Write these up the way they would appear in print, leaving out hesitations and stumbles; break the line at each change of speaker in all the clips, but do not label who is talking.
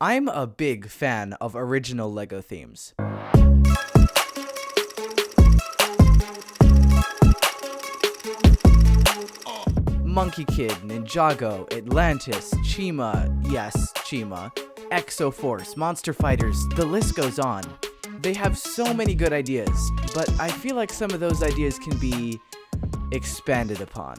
I'm a big fan of original LEGO themes. Monkey Kid, Ninjago, Atlantis, Chima, yes, Chima, Exoforce, Monster Fighters, the list goes on. They have so many good ideas, but I feel like some of those ideas can be expanded upon.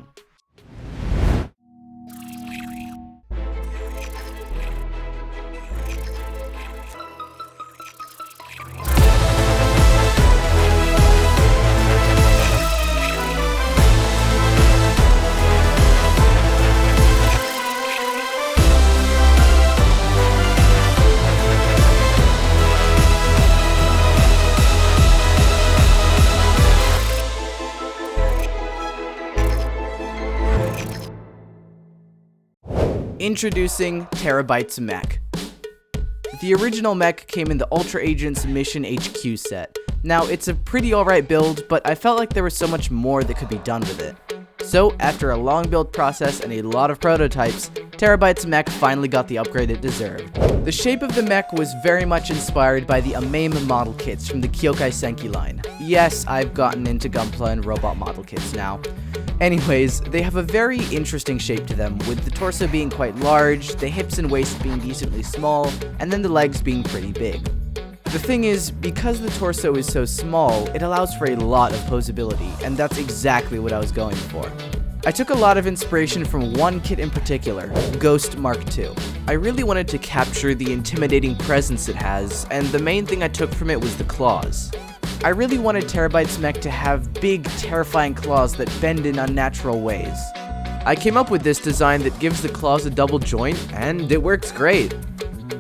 Introducing Terabyte's Mech. The original Mech came in the Ultra Agents Mission HQ set. Now, it's a pretty alright build, but I felt like there was so much more that could be done with it. So, after a long build process and a lot of prototypes, Terabyte's Mech finally got the upgrade it deserved. The shape of the mech was very much inspired by the Amame model kits from the Kyokai Senki line. Yes, I've gotten into Gunpla and robot model kits now. Anyways, they have a very interesting shape to them, with the torso being quite large, the hips and waist being decently small, and then the legs being pretty big. The thing is, because the torso is so small, it allows for a lot of posability, and that's exactly what I was going for. I took a lot of inspiration from one kit in particular, Ghost Mark II. I really wanted to capture the intimidating presence it has, and the main thing I took from it was the claws. I really wanted Terabyte's Mech to have big, terrifying claws that bend in unnatural ways. I came up with this design that gives the claws a double joint, and it works great.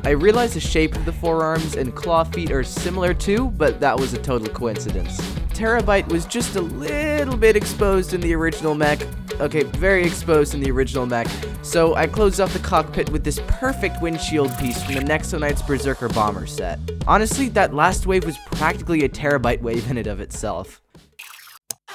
I realized the shape of the forearms and claw feet are similar too, but that was a total coincidence. Terabyte was just a little bit exposed in the original Mech. Okay, very exposed in the original Mech, so I closed off the cockpit with this perfect windshield piece from the Nexo Berserker Bomber set. Honestly, that last wave was practically a Terabyte wave in and of itself.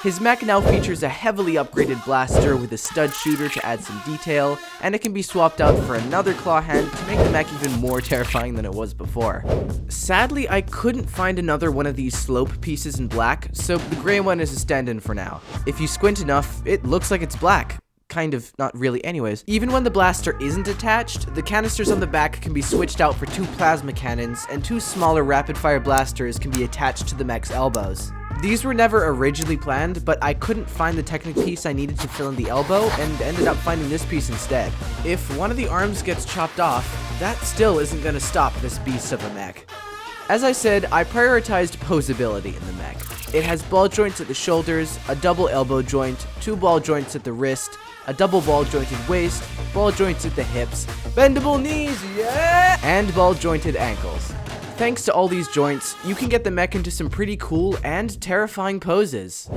His mech now features a heavily upgraded blaster with a stud shooter to add some detail, and it can be swapped out for another claw hand to make the mech even more terrifying than it was before. Sadly, I couldn't find another one of these slope pieces in black, so the gray one is a stand-in for now. If you squint enough, it looks like it's black. Kind of, not really anyways. Even when the blaster isn't attached, the canisters on the back can be switched out for 2 plasma cannons, and 2 smaller rapid-fire blasters can be attached to the mech's elbows. These were never originally planned, but I couldn't find the Technic piece I needed to fill in the elbow, and ended up finding this piece instead. If one of the arms gets chopped off, that still isn't gonna stop this beast of a mech. As I said, I prioritized posability in the mech. It has ball joints at the shoulders, a double elbow joint, 2 ball joints at the wrist, a double ball jointed waist, ball joints at the hips, bendable knees, yeah, and ball jointed ankles. Thanks to all these joints, you can get the mech into some pretty cool and terrifying poses.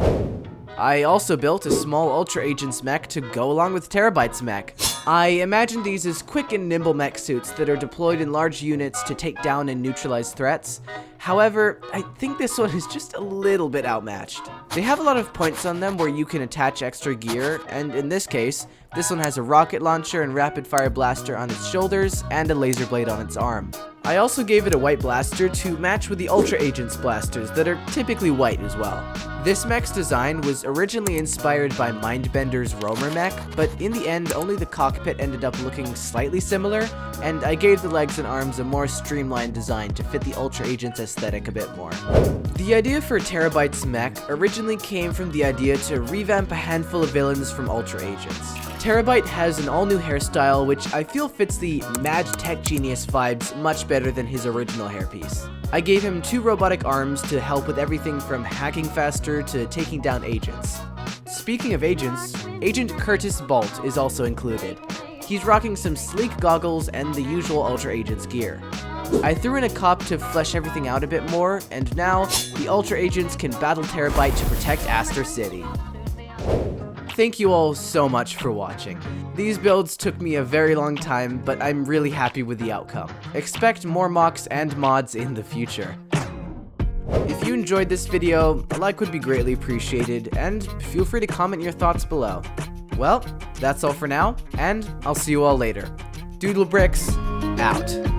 I also built a small Ultra Agents mech to go along with Terabyte's mech. I imagined these as quick and nimble mech suits that are deployed in large units to take down and neutralize threats. However, I think this one is just a little bit outmatched. They have a lot of points on them where you can attach extra gear, and in this case, this one has a rocket launcher and rapid fire blaster on its shoulders and a laser blade on its arm. I also gave it a white blaster to match with the Ultra Agents blasters that are typically white as well. This mech's design was originally inspired by Mindbender's Roamer mech, but in the end only the cockpit ended up looking slightly similar, and I gave the legs and arms a more streamlined design to fit the Ultra Agents aesthetic a bit more. The idea for Terabyte's mech originally came from the idea to revamp a handful of villains from Ultra Agents. Terabyte has an all-new hairstyle which I feel fits the Mad Tech Genius vibes much better than his original hairpiece. I gave him 2 robotic arms to help with everything from hacking faster to taking down agents. Speaking of agents, Agent Curtis Bolt is also included. He's rocking some sleek goggles and the usual Ultra Agents gear. I threw in a cop to flesh everything out a bit more, and now the Ultra Agents can battle Terabyte to protect Aster City. Thank you all so much for watching. These builds took me a very long time, but I'm really happy with the outcome. Expect more mocks and mods in the future. If you enjoyed this video, a like would be greatly appreciated, and feel free to comment your thoughts below. Well, that's all for now, and I'll see you all later. JANGBRICKS, out.